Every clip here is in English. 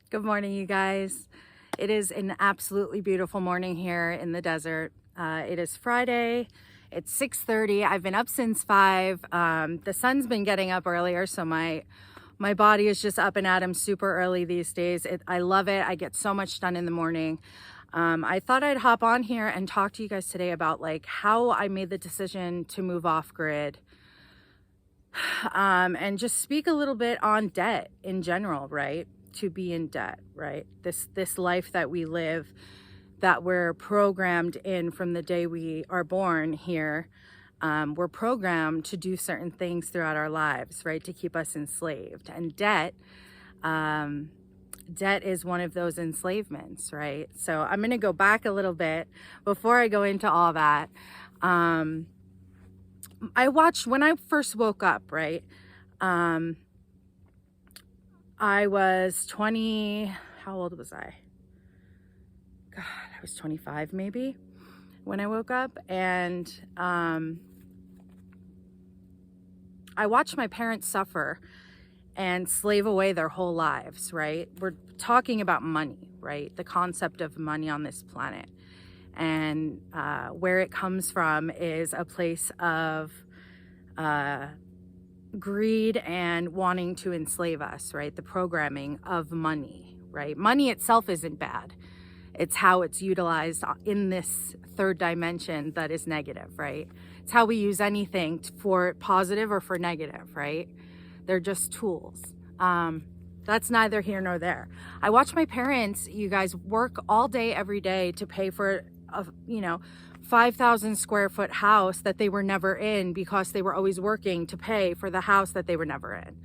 Good morning, you guys. It is an absolutely beautiful morning here in the desert. It is Friday. It's 6:30. I've been up since 5. The sun's been getting up earlier, so my body is just up and at 'em super early these days. I love it. I get so much done in the morning. I thought I'd hop on here and talk to you guys today about like how I made the decision to move off grid, and just speak a little bit on debt in general, right? To be in debt, right? This life that we live, that we're programmed in from the day we are born here. We're programmed to do certain things throughout our lives, right? To keep us enslaved. And debt is one of those enslavements, right? So I'm going to go back a little bit before I go into all that. I watched when I first woke up, right? I was 20, how old was I? God, I was 25 maybe when I woke up. And I watched my parents suffer and slave away their whole lives, right? We're talking about money, right? The concept of money on this planet. And where it comes from is a place of greed and wanting to enslave us, right? The programming of money, right? Money itself isn't bad. It's how it's utilized in this third dimension that is negative, right? It's how we use anything for positive or for negative, right? They're just tools. That's neither here nor there. I watch my parents, you guys, work all day, every day to pay for a, 5,000 square foot house that they were never in because they were always working to pay for the house that they were never in.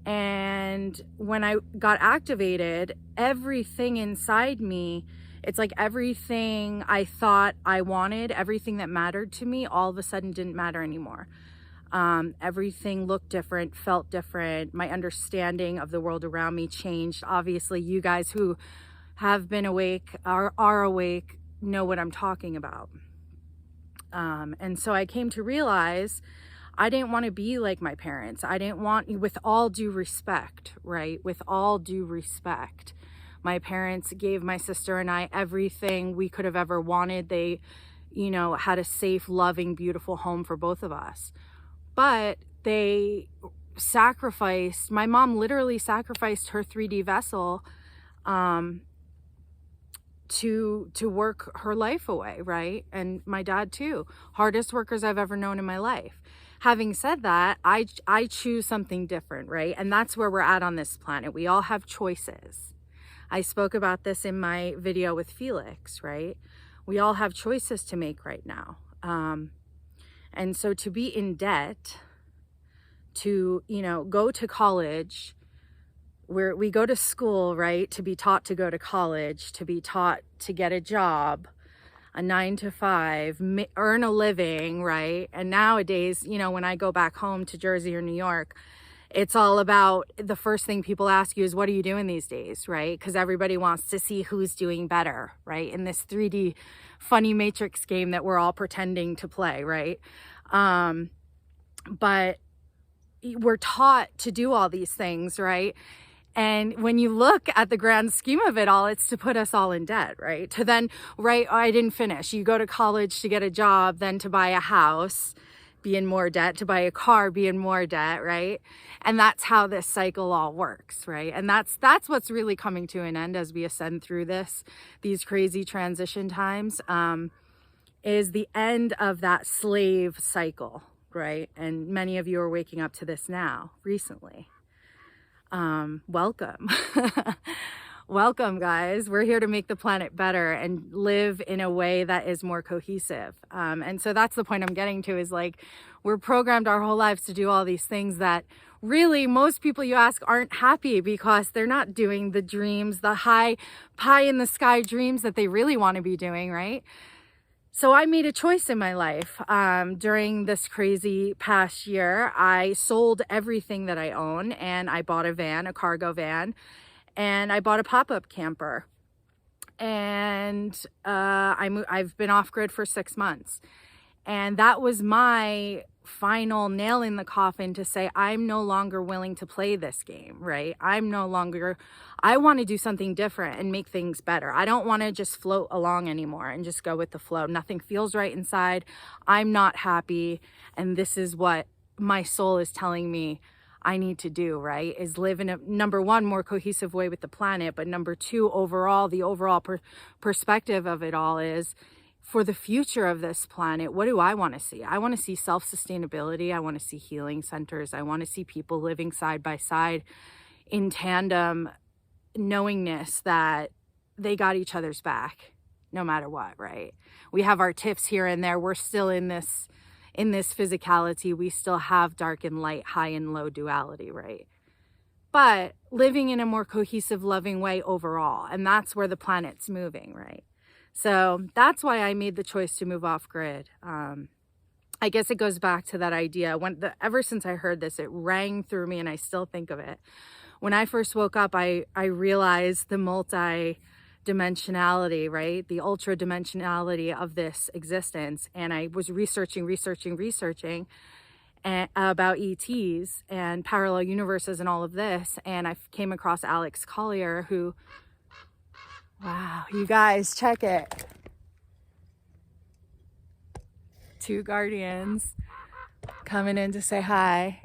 And when I got activated, everything inside me, it's like everything I thought I wanted, everything that mattered to me, all of a sudden didn't matter anymore. Everything looked different, felt different. My understanding of the world around me changed. Obviously, you guys who have been awake, are awake, know what I'm talking about. And so I came to realize I didn't want to be like my parents. I didn't want, with all due respect, right? With all due respect, my parents gave my sister and I everything we could have ever wanted. They, had a safe, loving, beautiful home for both of us. But they sacrificed, my mom literally sacrificed her 3D vessel, to work her life away, right? And my dad too. Hardest workers I've ever known in my life. Having said that, I choose something different, right? And that's where we're at on this planet. We all have choices. I spoke about this in my video with Felix, right? We all have choices to make right now. And so to be in debt, to, go to college, where we go to school, right, to be taught to go to college, to be taught to get a job, a 9 to 5, earn a living, right? And nowadays, when I go back home to Jersey or New York, it's all about, the first thing people ask you is, what are you doing these days, right? Because everybody wants to see who's doing better, right? In this 3D funny matrix game that we're all pretending to play, right? But we're taught to do all these things, right? And when you look at the grand scheme of it all, it's to put us all in debt, right? To then, right, I didn't finish. You go to college to get a job, then to buy a house, be in more debt, to buy a car, be in more debt, right? And that's how this cycle all works, right? And that's what's really coming to an end as we ascend through these crazy transition times, is the end of that slave cycle, right? And many of you are waking up to this now, recently. Welcome. Welcome, guys. We're here to make the planet better and live in a way that is more cohesive. And so that's the point I'm getting to, is like, we're programmed our whole lives to do all these things that really most people you ask aren't happy because they're not doing the dreams, the high pie in the sky dreams that they really want to be doing, right? So I made a choice in my life. During this crazy past year, I sold everything that I own, and I bought a van, a cargo van, and I bought a pop-up camper. And I've been off grid for 6 months. And that was my final nail in the coffin to say, I'm no longer willing to play this game, right? I want to do something different and make things better. I don't want to just float along anymore and just go with the flow. Nothing feels right inside. I'm not happy. And this is what my soul is telling me I need to do, right? Is live in a, number one, more cohesive way with the planet. But number two, overall, the overall perspective of it all is, for the future of this planet, what do I want to see? I want to see self-sustainability. I want to see healing centers. I want to see people living side by side in tandem, knowingness that they got each other's back no matter what, right? We have our tiffs here and there. We're still in this physicality. We still have dark and light, high and low duality, right? But living in a more cohesive, loving way overall. And that's where the planet's moving, right? So that's why I made the choice to move off grid. I guess it goes back to that idea. Ever since I heard this, it rang through me and I still think of it. When I first woke up, I realized the multi-dimensionality, right? The ultra dimensionality of this existence. And I was researching about ETs and parallel universes and all of this. And I came across Alex Collier, who, wow, you guys, check it. 2 guardians coming in to say hi.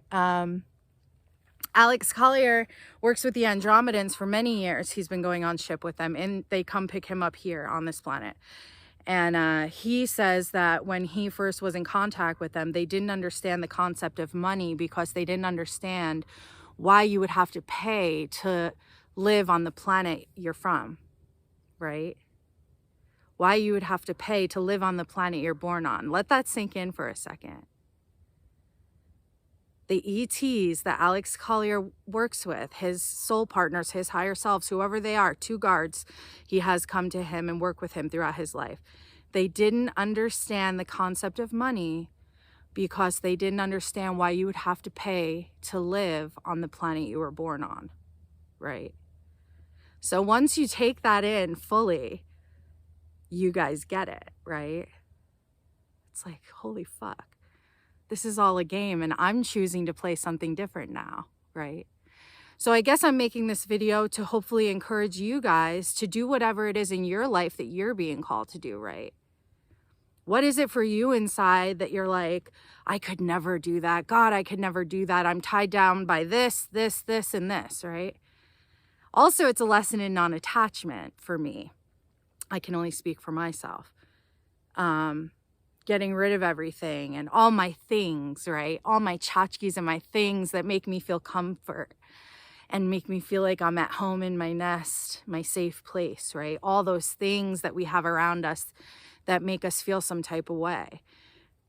Alex Collier works with the Andromedans for many years. He's been going on ship with them, and they come pick him up here on this planet. And he says that when he first was in contact with them, they didn't understand the concept of money because they didn't understand why you would have to pay to live on the planet you're from, right? Why you would have to pay to live on the planet you're born on. Let that sink in for a second. The ETs that Alex Collier works with, his soul partners, his higher selves, whoever they are, 2 guards, he has come to him and work with him throughout his life. They didn't understand the concept of money because they didn't understand why you would have to pay to live on the planet you were born on, right? So once you take that in fully, you guys get it, right? It's like, holy fuck. This is all a game and I'm choosing to play something different now, right? So I guess I'm making this video to hopefully encourage you guys to do whatever it is in your life that you're being called to do, right? What is it for you inside that you're like, I could never do that. God, I could never do that. I'm tied down by this, this, this, and this, right? Also, it's a lesson in non-attachment for me. I can only speak for myself. Getting rid of everything and all my things, right? All my tchotchkes and my things that make me feel comfort and make me feel like I'm at home in my nest, my safe place, right? All those things that we have around us that make us feel some type of way.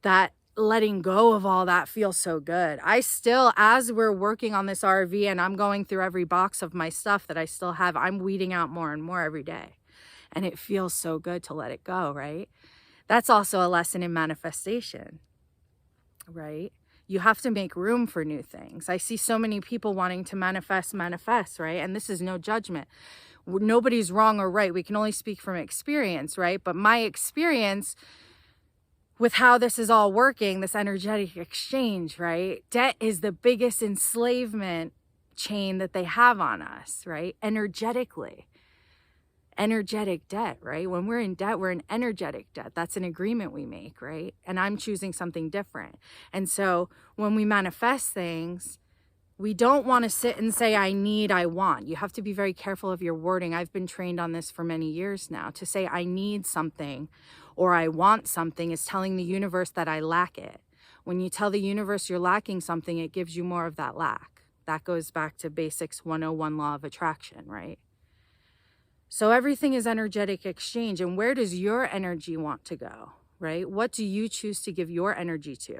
That letting go of all that feels so good. I still, as we're working on this RV and I'm going through every box of my stuff that I still have, I'm weeding out more and more every day. And it feels so good to let it go, right? That's also a lesson in manifestation, right? You have to make room for new things. I see so many people wanting to manifest, right? And this is no judgment. Nobody's wrong or right. We can only speak from experience, right? But my experience with how this is all working, this energetic exchange, right? Debt is the biggest enslavement chain that they have on us, right? Energetically. Energetic debt, right? When we're in debt, we're in energetic debt. That's an agreement we make, right? And I'm choosing something different. And so when we manifest things, we don't want to sit and say, I need, I want. You have to be very careful of your wording. I've been trained on this for many years now. To say I need something or I want something is telling the universe that I lack it. When you tell the universe you're lacking something, it gives you more of that lack. That goes back to basics 101 law of attraction, right? So everything is energetic exchange. And where does your energy want to go, right? What do you choose to give your energy to?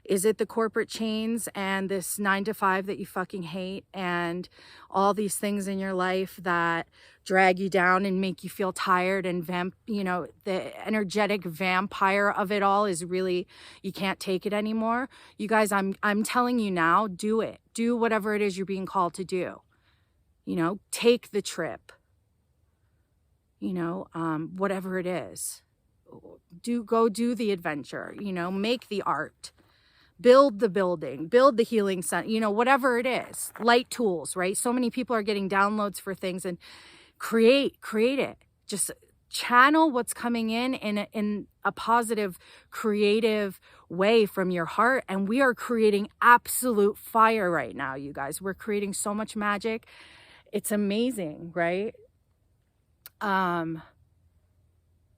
Is it the corporate chains and this 9 to 5 that you fucking hate and all these things in your life that drag you down and make you feel tired and the energetic vampire of it all is really, you can't take it anymore? You guys, I'm telling you now, do it. Do whatever it is you're being called to do. Take the trip. Whatever it is, go do the adventure, make the art, build the building, build the healing center, you know, whatever it is, light tools, right? So many people are getting downloads for things, and create it. Just channel what's coming in a positive, creative way from your heart. And we are creating absolute fire right now, you guys. We're creating so much magic. It's amazing, right?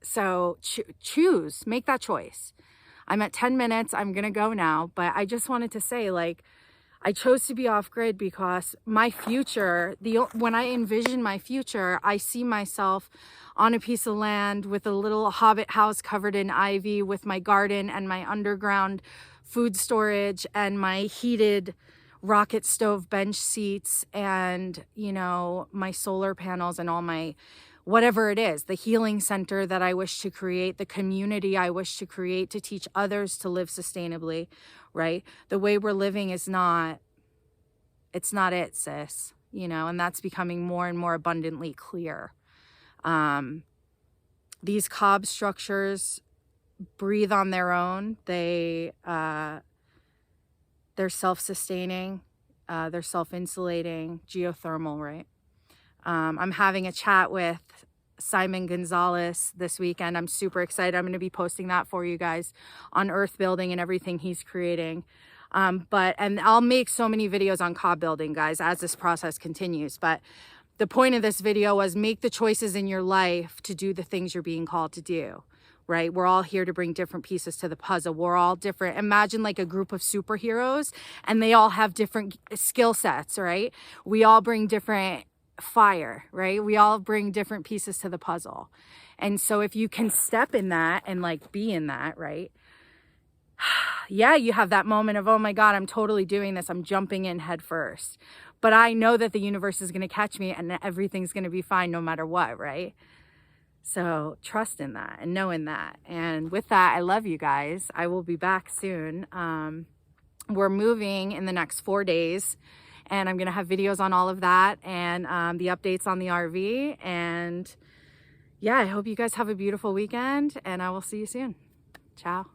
So choose, make that choice. I'm at 10 minutes. I'm going to go now, but I just wanted to say, like, I chose to be off grid because my future, when I envision my future, I see myself on a piece of land with a little hobbit house covered in ivy, with my garden and my underground food storage and my heated rocket stove bench seats and, you know, my solar panels and all my whatever it is, the healing center that I wish to create, the community I wish to create to teach others to live sustainably, right? The way we're living is not, it's not it, sis, you know, and that's becoming more and more abundantly clear. These cob structures breathe on their own. They're self-sustaining, they're self-insulating, geothermal, right? I'm having a chat with Simon Gonzalez this weekend. I'm super excited. I'm going to be posting that for you guys on earth building and everything he's creating. And I'll make so many videos on cob building, guys, as this process continues. But the point of this video was make the choices in your life to do the things you're being called to do, right? We're all here to bring different pieces to the puzzle. We're all different. Imagine like a group of superheroes, and they all have different skill sets, right? We all bring different fire, right? We all bring different pieces to the puzzle. And so if you can step in that and like be in that, right? Yeah, you have that moment of, oh my God, I'm totally doing this. I'm jumping in head first. But I know that the universe is going to catch me and everything's going to be fine no matter what, right? So trust in that and know in that. And with that, I love you guys. I will be back soon. We're moving in the next 4 days. And I'm going to have videos on all of that and the updates on the RV. And yeah, I hope you guys have a beautiful weekend, and I will see you soon. Ciao.